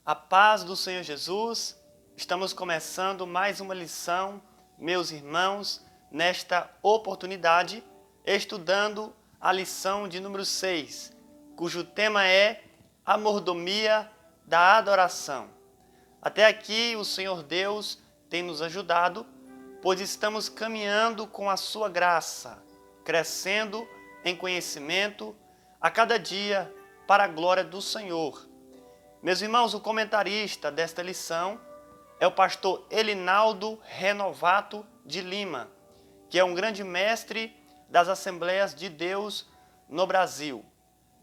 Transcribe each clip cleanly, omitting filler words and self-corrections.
A paz do Senhor Jesus, estamos começando mais uma lição, meus irmãos, nesta oportunidade, estudando a lição de número 6, cujo tema é a mordomia da adoração. Até aqui o Senhor Deus tem nos ajudado, pois estamos caminhando com a sua graça, crescendo em conhecimento a cada dia para a glória do Senhor. Meus irmãos, o comentarista desta lição é o pastor Elinaldo Renovato de Lima, que é um grande mestre das Assembleias de Deus no Brasil.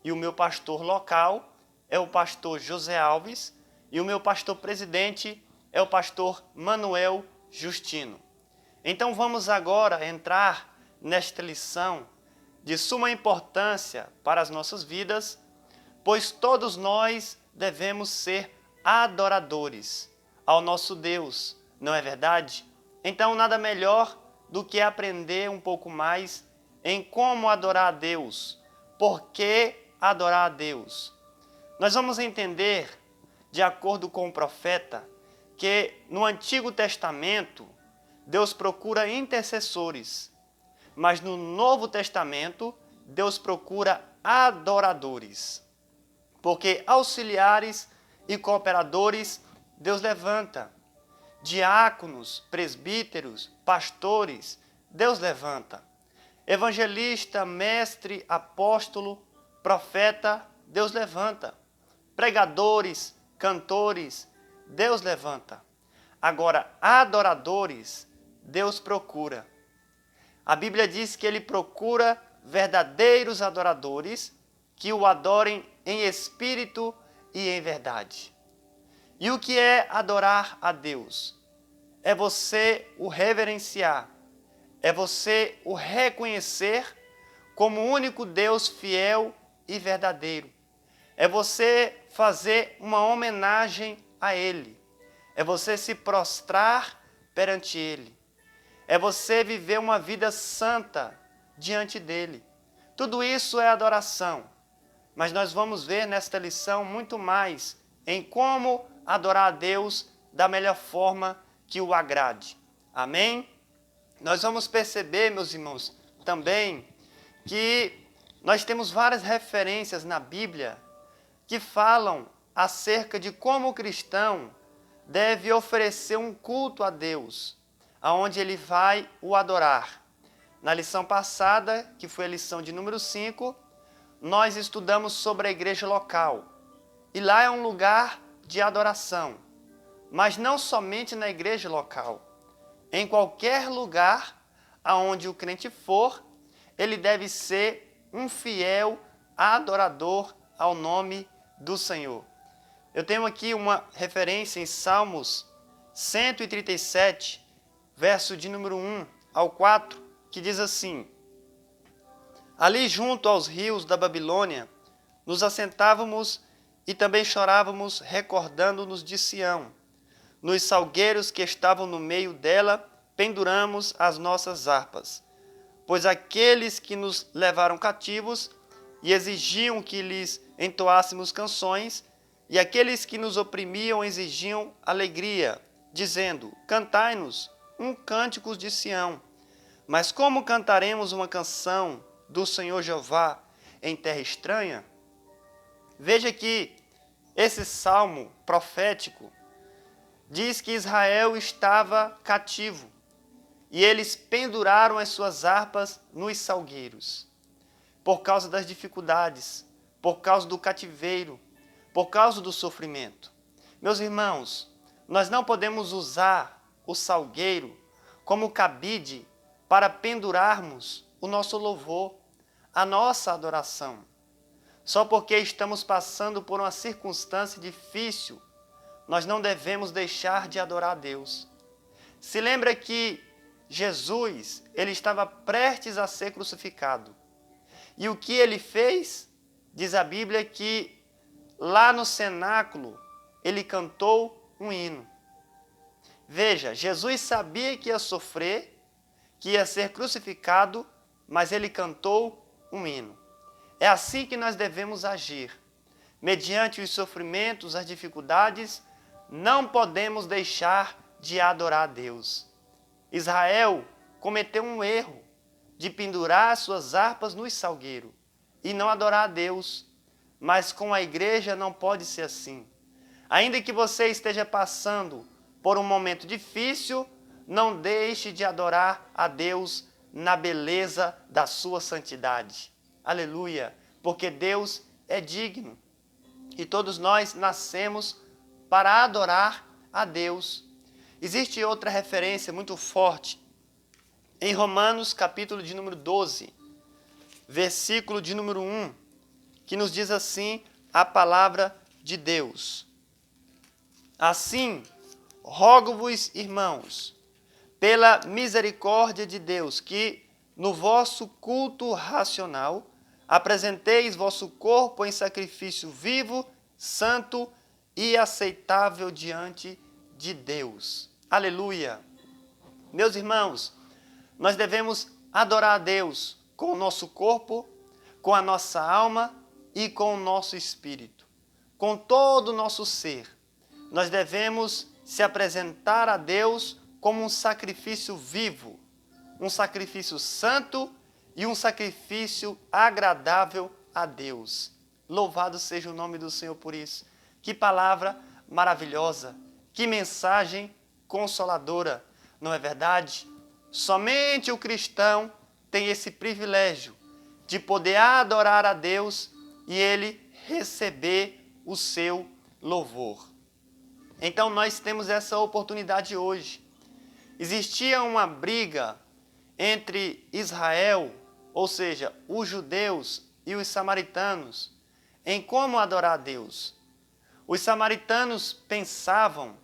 E o meu pastor local é o pastor José Alves e o meu pastor presidente é o pastor Manuel Justino. Então vamos agora entrar nesta lição de suma importância para as nossas vidas, pois todos nós devemos ser adoradores ao nosso Deus, não é verdade? Então nada melhor do que aprender um pouco mais em como adorar a Deus, por que adorar a Deus. Nós vamos entender, de acordo com o profeta, que no Antigo Testamento Deus procura intercessores, mas no Novo Testamento Deus procura adoradores. Porque auxiliares e cooperadores Deus levanta. Diáconos, presbíteros, pastores, Deus levanta. Evangelista, mestre, apóstolo, profeta, Deus levanta. Pregadores, cantores, Deus levanta. Agora, adoradores, Deus procura. A Bíblia diz que Ele procura verdadeiros adoradores que o adorem em espírito e em verdade. E o que é adorar a Deus? É você o reverenciar, é você o reconhecer como o único Deus fiel e verdadeiro. É você fazer uma homenagem a Ele, é você se prostrar perante Ele, é você viver uma vida santa diante dEle. Tudo isso é adoração. Mas nós vamos ver nesta lição muito mais em como adorar a Deus da melhor forma que o agrade. Amém? Nós vamos perceber, meus irmãos, também que nós temos várias referências na Bíblia que falam acerca de como o cristão deve oferecer um culto a Deus, aonde ele vai o adorar. Na lição passada, que foi a lição de número 5, nós estudamos sobre a igreja local. E lá é um lugar de adoração. Mas não somente na igreja local. Em qualquer lugar aonde o crente for, ele deve ser um fiel adorador ao nome do Senhor. Eu tenho aqui uma referência em Salmos 137, verso de número 1 ao 4, que diz assim: ali junto aos rios da Babilônia, nos assentávamos e também chorávamos, recordando-nos de Sião. Nos salgueiros que estavam no meio dela, penduramos as nossas harpas. Pois aqueles que nos levaram cativos e exigiam que lhes entoássemos canções, e aqueles que nos oprimiam exigiam alegria, dizendo: cantai-nos um cântico de Sião. Mas como cantaremos uma canção do Senhor Jeová em terra estranha? Veja que esse salmo profético diz que Israel estava cativo e eles penduraram as suas harpas nos salgueiros por causa das dificuldades, por causa do cativeiro, por causa do sofrimento. Meus irmãos, nós não podemos usar o salgueiro como cabide para pendurarmos o nosso louvor, a nossa adoração. Só porque estamos passando por uma circunstância difícil, nós não devemos deixar de adorar a Deus. Se lembra que Jesus, ele estava prestes a ser crucificado. E o que ele fez? Diz a Bíblia que lá no cenáculo ele cantou um hino. Veja, Jesus sabia que ia sofrer, que ia ser crucificado, mas ele cantou um hino. É assim que nós devemos agir. mediante os sofrimentos, as dificuldades, não podemos deixar de adorar a Deus. Israel cometeu um erro de pendurar suas harpas no salgueiro e não adorar a Deus. Mas com a igreja não pode ser assim. Ainda que você esteja passando por um momento difícil, não deixe de adorar a Deus na beleza da sua santidade. Aleluia! Porque Deus é digno. E todos nós nascemos para adorar a Deus. Existe outra referência muito forte em Romanos, capítulo de número 12, versículo de número 1, que nos diz assim a palavra de Deus. Assim, rogo-vos, irmãos, pela misericórdia de Deus, que no vosso culto racional apresenteis vosso corpo em sacrifício vivo, santo e aceitável diante de Deus. Aleluia! Meus irmãos, nós devemos adorar a Deus com o nosso corpo, com a nossa alma e com o nosso espírito. Com todo o nosso ser, nós devemos se apresentar a Deus como um sacrifício vivo, um sacrifício santo e um sacrifício agradável a Deus. Louvado seja o nome do Senhor por isso. Que palavra maravilhosa, que mensagem consoladora, não é verdade? Somente o cristão tem esse privilégio de poder adorar a Deus e ele receber o seu louvor. Então nós temos essa oportunidade hoje. Existia uma briga entre Israel, ou seja, os judeus e os samaritanos, em como adorar a Deus. Os samaritanos pensavam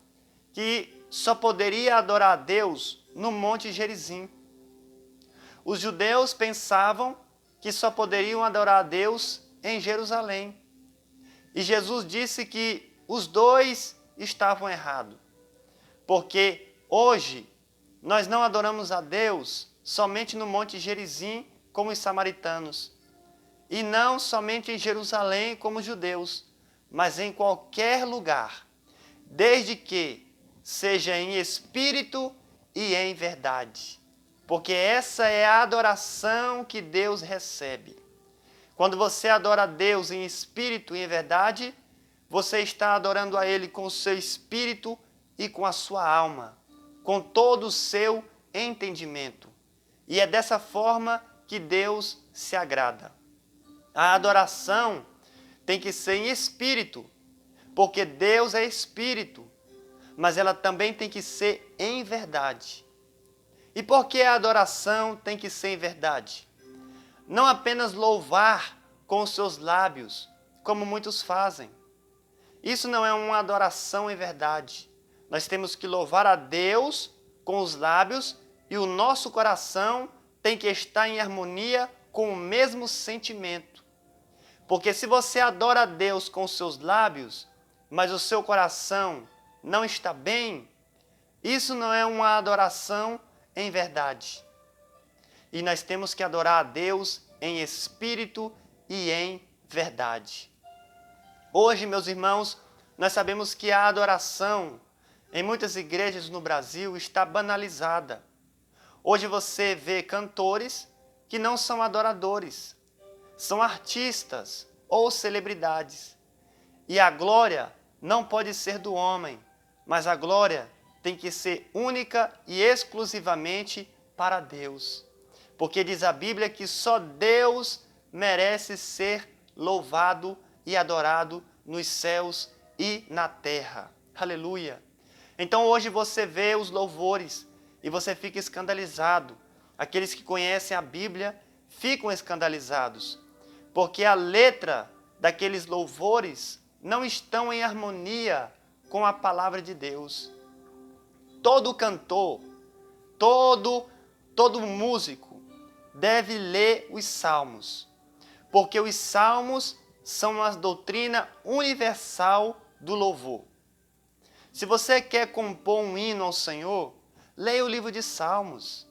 que só poderia adorar a Deus no Monte Gerizim. Os judeus pensavam que só poderiam adorar a Deus em Jerusalém. E Jesus disse que os dois estavam errados. Porque hoje nós não adoramos a Deus somente no Monte Gerizim como os samaritanos. E não somente em Jerusalém como os judeus, mas em qualquer lugar, desde que seja em espírito e em verdade. Porque essa é a adoração que Deus recebe. Quando você adora a Deus em espírito e em verdade, você está adorando a Ele com o seu espírito e com a sua alma, com todo o seu entendimento. E é dessa forma que Deus se agrada. A adoração tem que ser em espírito, porque Deus é espírito, mas ela também tem que ser em verdade. E por que a adoração tem que ser em verdade? Não apenas louvar com os seus lábios, como muitos fazem. Isso não é uma adoração em verdade. Nós temos que louvar a Deus com os lábios e o nosso coração tem que estar em harmonia com o mesmo sentimento. Porque se você adora a Deus com os seus lábios, mas o seu coração não está bem, isso não é uma adoração em verdade. E nós temos que adorar a Deus em espírito e em verdade. Hoje, meus irmãos, nós sabemos que a adoração em muitas igrejas no Brasil está banalizada. Hoje você vê cantores que não são adoradores, são artistas ou celebridades. E a glória não pode ser do homem, mas a glória tem que ser única e exclusivamente para Deus. Porque diz a Bíblia que só Deus merece ser louvado e adorado nos céus e na terra. Aleluia! Então hoje você vê os louvores e você fica escandalizado. Aqueles que conhecem a Bíblia ficam escandalizados, porque a letra daqueles louvores não estão em harmonia com a palavra de Deus. Todo cantor, todo músico deve ler os salmos, porque os salmos são uma doutrina universal do louvor. Se você quer compor um hino ao Senhor, leia o livro de Salmos,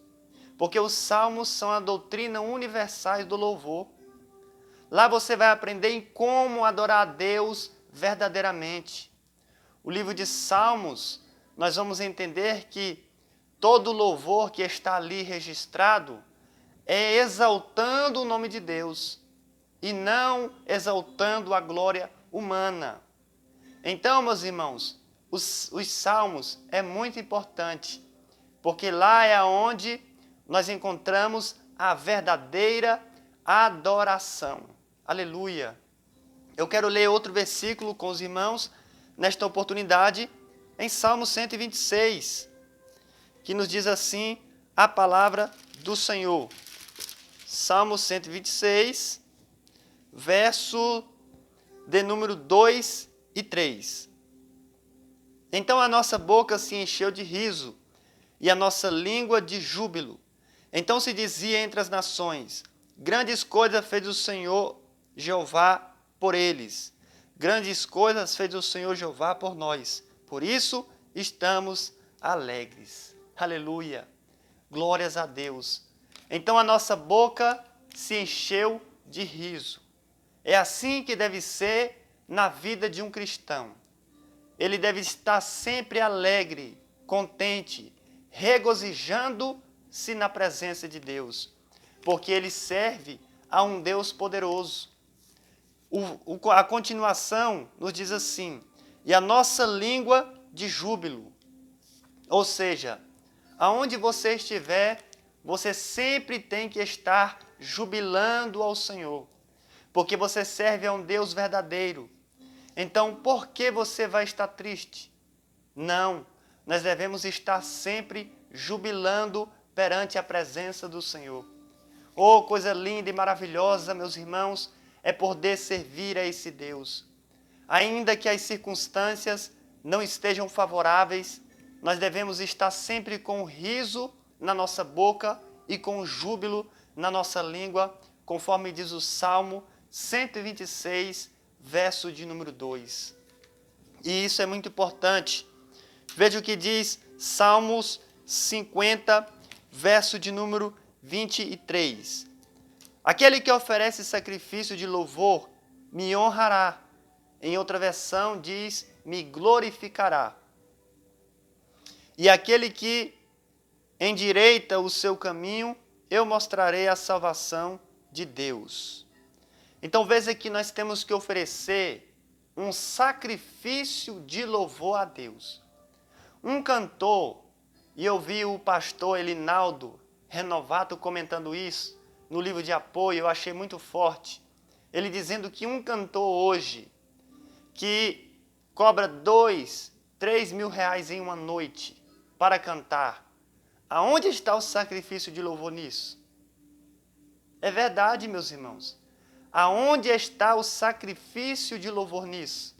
porque os salmos são a doutrina universal do louvor. Lá você vai aprender em como adorar a Deus verdadeiramente. O livro de Salmos, nós vamos entender que todo louvor que está ali registrado é exaltando o nome de Deus e não exaltando a glória humana. Então, meus irmãos, os salmos é muito importante, porque lá é onde nós encontramos a verdadeira adoração. Aleluia! Eu quero ler outro versículo com os irmãos, nesta oportunidade, em Salmo 126, que nos diz assim a palavra do Senhor. Salmo 126, verso de número 2 e 3. Então a nossa boca se encheu de riso e a nossa língua de júbilo. Então se dizia entre as nações: grandes coisas fez o Senhor Jeová por eles. Grandes coisas fez o Senhor Jeová por nós. Por isso estamos alegres. Aleluia. Glórias a Deus. Então a nossa boca se encheu de riso. É assim que deve ser na vida de um cristão. Ele deve estar sempre alegre, contente, regozijando-se na presença de Deus, porque ele serve a um Deus poderoso. A continuação nos diz assim: e a nossa língua de júbilo. Ou seja, aonde você estiver, você sempre tem que estar jubilando ao Senhor, porque você serve a um Deus verdadeiro. Então, por que você vai estar triste? Não, nós devemos estar sempre jubilando perante a presença do Senhor. Oh, coisa linda e maravilhosa, meus irmãos, é poder servir a esse Deus. Ainda que as circunstâncias não estejam favoráveis, nós devemos estar sempre com o riso na nossa boca e com o júbilo na nossa língua, conforme diz o Salmo 126, verso de número 2. E isso é muito importante. Veja o que diz Salmos 50, verso de número 23. Aquele que oferece sacrifício de louvor me honrará. Em outra versão diz, me glorificará. E aquele que endireita o seu caminho, eu mostrarei a salvação de Deus. Então veja que nós temos que oferecer um sacrifício de louvor a Deus. Um cantor, e eu vi o pastor Elinaldo Renovato comentando isso no livro de apoio, eu achei muito forte. Ele dizendo que um cantor hoje, que cobra 2, 3 mil reais em uma noite para cantar, aonde está o sacrifício de louvor nisso? É verdade, meus irmãos. Aonde está o sacrifício de louvor nisso?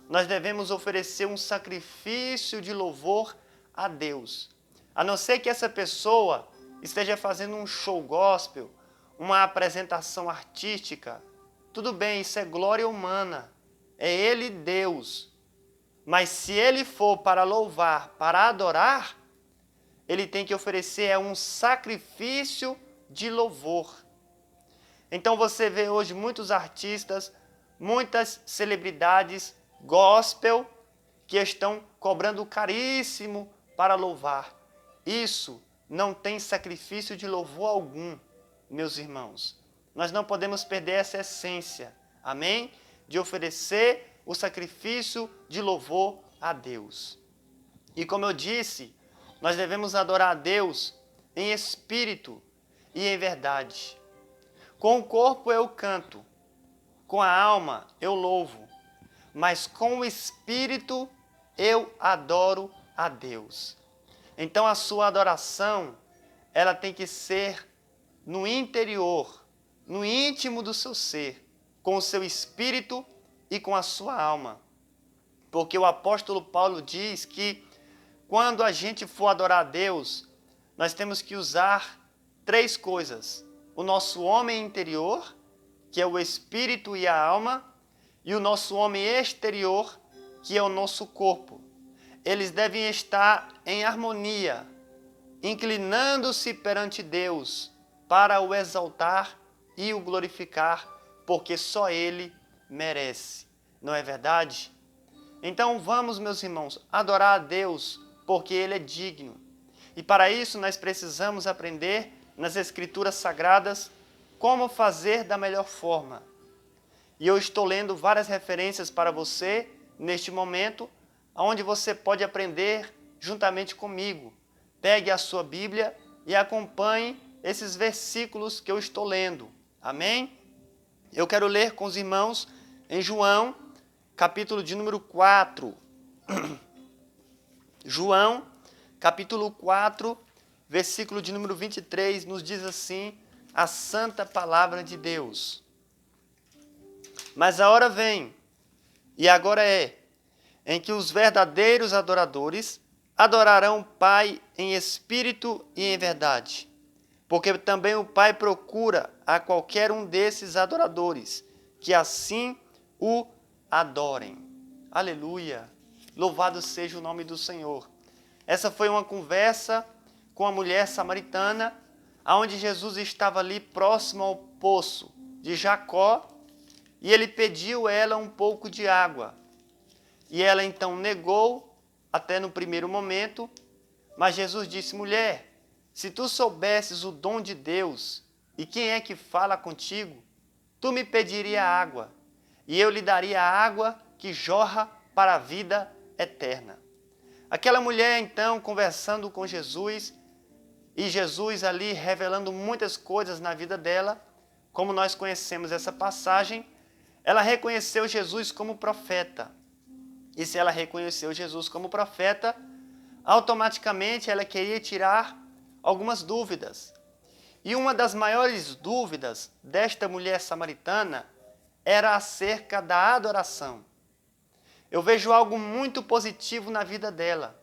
Nós devemos oferecer um sacrifício de louvor a Deus. A não ser que essa pessoa esteja fazendo um show gospel, uma apresentação artística. Tudo bem, isso é glória humana. É Ele Deus. Mas se Ele for para louvar, para adorar, Ele tem que oferecer um sacrifício de louvor. Então você vê hoje muitos artistas, muitas celebridades gospel que estão cobrando caríssimo para louvar. Isso não tem sacrifício de louvor algum, meus irmãos. Nós não podemos perder essa essência, amém? De oferecer o sacrifício de louvor a Deus. E como eu disse, nós devemos adorar a Deus em espírito e em verdade. Com o corpo eu canto, com a alma eu louvo, mas com o espírito eu adoro a Deus. Então a sua adoração, ela tem que ser no interior, no íntimo do seu ser, com o seu espírito e com a sua alma. Porque o apóstolo Paulo diz que quando a gente for adorar a Deus, nós temos que usar 3 coisas. O nosso homem interior, que é o espírito e a alma, e o nosso homem exterior, que é o nosso corpo. Eles devem estar em harmonia, inclinando-se perante Deus para o exaltar e o glorificar, porque só Ele merece. Não é verdade? Então vamos, meus irmãos, adorar a Deus, porque Ele é digno. E para isso nós precisamos aprender nas Escrituras Sagradas como fazer da melhor forma. E eu estou lendo várias referências para você neste momento, onde você pode aprender juntamente comigo. Pegue a sua Bíblia e acompanhe esses versículos que eu estou lendo. Amém? Eu quero ler com os irmãos em João, capítulo de número 4. João, capítulo 4, versículo de número 23, nos diz assim a santa palavra de Deus. Mas a hora vem, e agora é, em que os verdadeiros adoradores adorarão o Pai em espírito e em verdade, porque também o Pai procura a qualquer um desses adoradores, que assim o adorem. Aleluia! Louvado seja o nome do Senhor. Essa foi uma conversa com a mulher samaritana, onde Jesus estava ali próximo ao poço de Jacó, e ele pediu a ela um pouco de água. E ela então negou, até no primeiro momento, mas Jesus disse: mulher, se tu soubesses o dom de Deus e quem é que fala contigo, tu me pediria água, e eu lhe daria a água que jorra para a vida eterna. Aquela mulher então conversando com Jesus, e Jesus ali revelando muitas coisas na vida dela, como nós conhecemos essa passagem, ela reconheceu Jesus como profeta. E se ela reconheceu Jesus como profeta, automaticamente ela queria tirar algumas dúvidas. E uma das maiores dúvidas desta mulher samaritana era acerca da adoração. Eu vejo algo muito positivo na vida dela,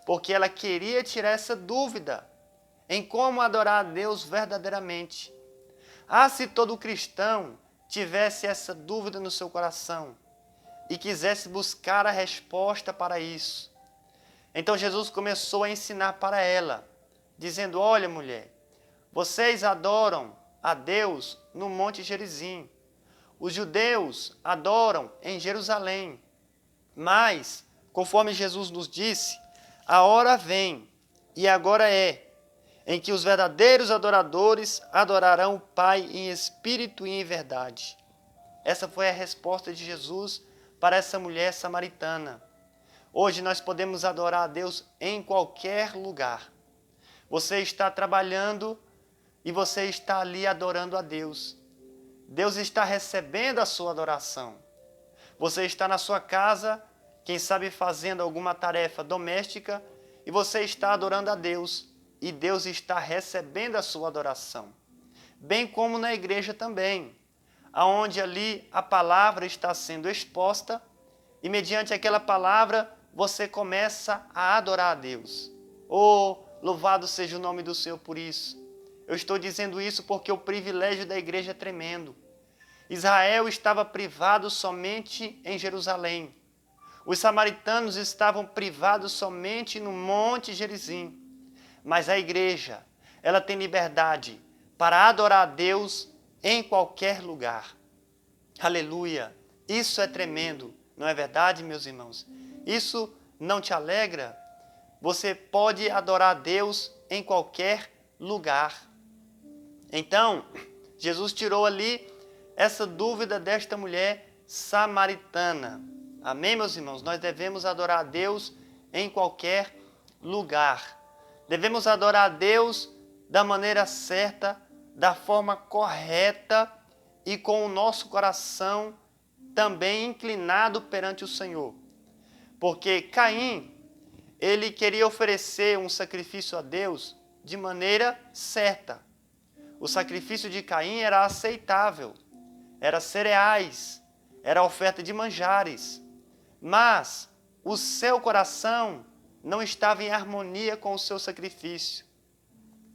porque ela queria tirar essa dúvida em como adorar a Deus verdadeiramente. Ah, se todo cristão tivesse essa dúvida no seu coração e quisesse buscar a resposta para isso. Então Jesus começou a ensinar para ela, dizendo: olha, mulher, vocês adoram a Deus no Monte Gerizim. Os judeus adoram em Jerusalém. Mas, conforme Jesus nos disse, a hora vem, e agora é, em que os verdadeiros adoradores adorarão o Pai em espírito e em verdade. Essa foi a resposta de Jesus para essa mulher samaritana. Hoje nós podemos adorar a Deus em qualquer lugar. Você está trabalhando e você está ali adorando a Deus. Deus está recebendo a sua adoração. Você está na sua casa, quem sabe fazendo alguma tarefa doméstica, e você está adorando a Deus. E Deus está recebendo a sua adoração. Bem como na igreja também, aonde ali a palavra está sendo exposta, e mediante aquela palavra você começa a adorar a Deus. Oh, louvado seja o nome do Senhor por isso. Eu estou dizendo isso porque o privilégio da igreja é tremendo. Israel estava privado somente em Jerusalém. Os samaritanos estavam privados somente no Monte Gerizim. Mas a igreja, ela tem liberdade para adorar a Deus em qualquer lugar. Aleluia! Isso é tremendo, não é verdade, meus irmãos? Isso não te alegra? Você pode adorar a Deus em qualquer lugar. Então, Jesus tirou ali essa dúvida desta mulher samaritana. Amém, meus irmãos? Nós devemos adorar a Deus em qualquer lugar. Devemos adorar a Deus da maneira certa, da forma correta e com o nosso coração também inclinado perante o Senhor. Porque Caim, ele queria oferecer um sacrifício a Deus de maneira certa. O sacrifício de Caim era aceitável, era cereais, era oferta de manjares. Mas o seu coração não estava em harmonia com o seu sacrifício.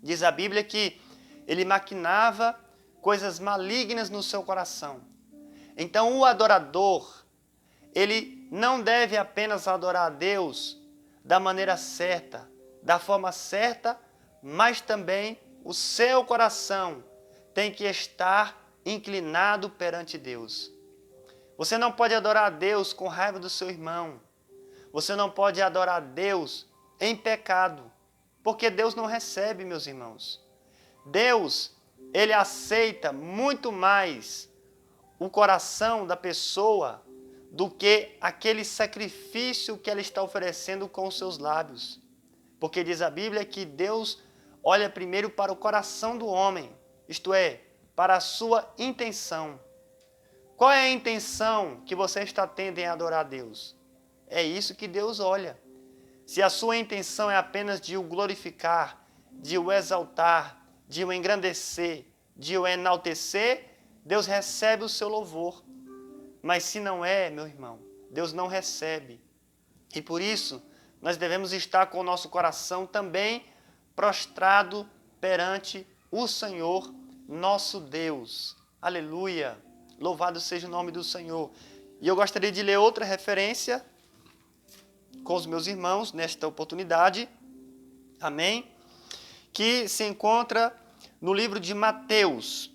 Diz a Bíblia que ele maquinava coisas malignas no seu coração. Então o adorador, ele não deve apenas adorar a Deus da maneira certa, da forma certa, mas também o seu coração tem que estar inclinado perante Deus. Você não pode adorar a Deus com raiva do seu irmão. Você não pode adorar a Deus em pecado, porque Deus não recebe, meus irmãos. Deus, Ele aceita muito mais o coração da pessoa do que aquele sacrifício que ela está oferecendo com os seus lábios. Porque diz a Bíblia que Deus olha primeiro para o coração do homem, isto é, para a sua intenção. Qual é a intenção que você está tendo em adorar a Deus? É isso que Deus olha. Se a sua intenção é apenas de o glorificar, de o exaltar, de o engrandecer, de o enaltecer, Deus recebe o seu louvor. Mas se não é, meu irmão, Deus não recebe. E por isso, nós devemos estar com o nosso coração também prostrado perante o Senhor, nosso Deus. Aleluia! Louvado seja o nome do Senhor. E eu gostaria de ler outra referência com os meus irmãos nesta oportunidade. Amém? Que se encontra no livro de Mateus,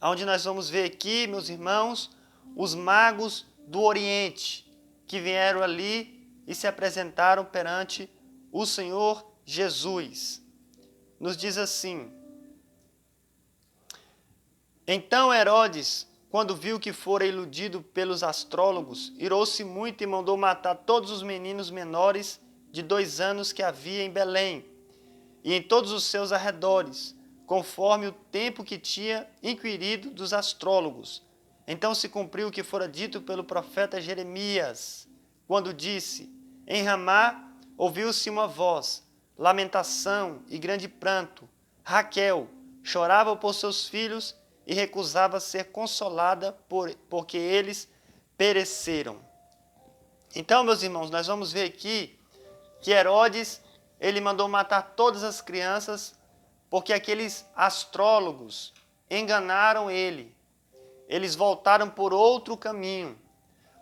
onde nós vamos ver aqui, meus irmãos, os magos do Oriente que vieram ali e se apresentaram perante o Senhor Jesus. Nos diz assim: Então Herodes, quando viu que fora iludido pelos astrólogos, irou-se muito e mandou matar todos os meninos menores de 2 anos que havia em Belém e em todos os seus arredores, conforme o tempo que tinha inquirido dos astrólogos. Então se cumpriu o que fora dito pelo profeta Jeremias, quando disse: Em Ramá ouviu-se uma voz, lamentação e grande pranto. Raquel chorava por seus filhos e recusava ser consolada porque eles pereceram. Então, meus irmãos, nós vamos ver aqui que Herodes, ele mandou matar todas as crianças porque aqueles astrólogos enganaram ele. Eles voltaram por outro caminho.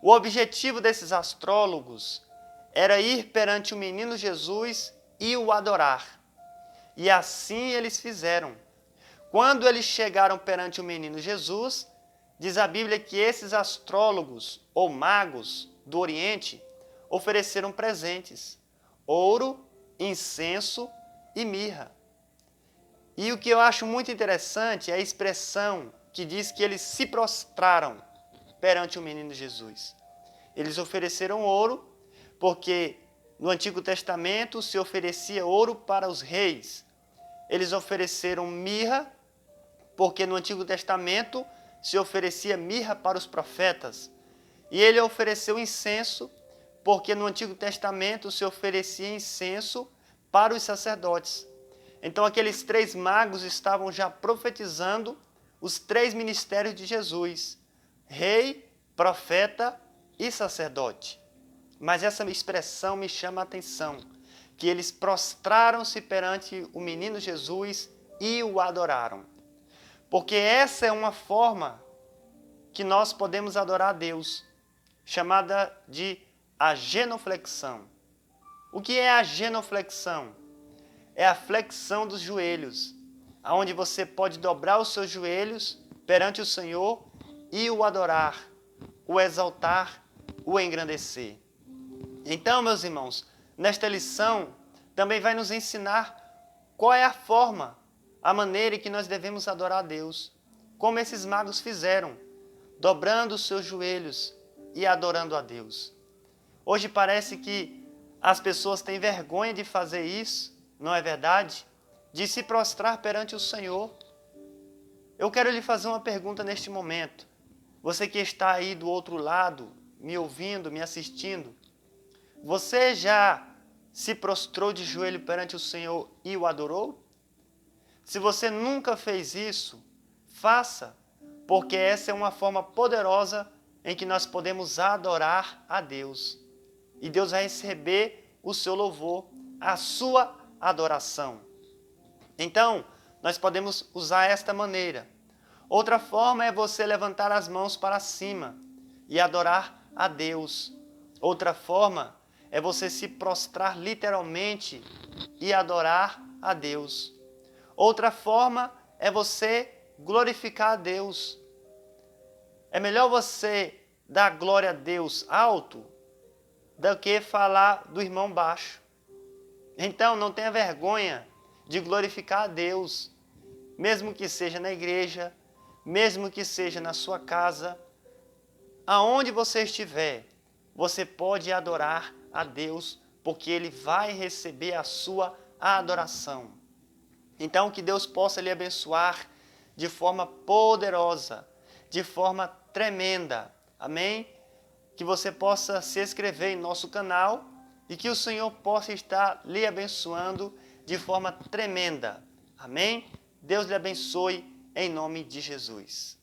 O objetivo desses astrólogos era ir perante o menino Jesus e o adorar. E assim eles fizeram. Quando eles chegaram perante o menino Jesus, diz a Bíblia que esses astrólogos ou magos do Oriente ofereceram presentes: ouro, incenso e mirra. E o que eu acho muito interessante é a expressão que diz que eles se prostraram perante o menino Jesus. Eles ofereceram ouro, porque no Antigo Testamento se oferecia ouro para os reis. Eles ofereceram mirra, porque no Antigo Testamento se oferecia mirra para os profetas. E ele ofereceu incenso, porque no Antigo Testamento se oferecia incenso para os sacerdotes. Então aqueles 3 magos estavam já profetizando os 3 ministérios de Jesus: rei, profeta e sacerdote. Mas essa expressão me chama a atenção, que eles prostraram-se perante o menino Jesus e o adoraram. Porque essa é uma forma que nós podemos adorar a Deus, chamada de a genuflexão. O que é a genuflexão? É a flexão dos joelhos, onde você pode dobrar os seus joelhos perante o Senhor e o adorar, o exaltar, o engrandecer. Então, meus irmãos, nesta lição também vai nos ensinar qual é a forma, a maneira em que nós devemos adorar a Deus, como esses magos fizeram, dobrando os seus joelhos e adorando a Deus. Hoje parece que as pessoas têm vergonha de fazer isso, não é verdade? De se prostrar perante o Senhor. Eu quero lhe fazer uma pergunta neste momento. Você que está aí do outro lado, me ouvindo, me assistindo, você já se prostrou de joelho perante o Senhor e o adorou? Se você nunca fez isso, faça, porque essa é uma forma poderosa em que nós podemos adorar a Deus. E Deus vai receber o seu louvor, a sua adoração. Então, nós podemos usar esta maneira. Outra forma é você levantar as mãos para cima e adorar a Deus. Outra forma é você se prostrar literalmente e adorar a Deus. Outra forma é você glorificar a Deus. É melhor você dar glória a Deus alto do que falar do irmão baixo. Então, não tenha vergonha de glorificar a Deus, mesmo que seja na igreja, mesmo que seja na sua casa, aonde você estiver, você pode adorar a Deus, porque Ele vai receber a sua adoração. Então, que Deus possa lhe abençoar de forma poderosa, de forma tremenda. Amém? Que você possa se inscrever em nosso canal e que o Senhor possa estar lhe abençoando de forma tremenda. Amém? Deus lhe abençoe em nome de Jesus.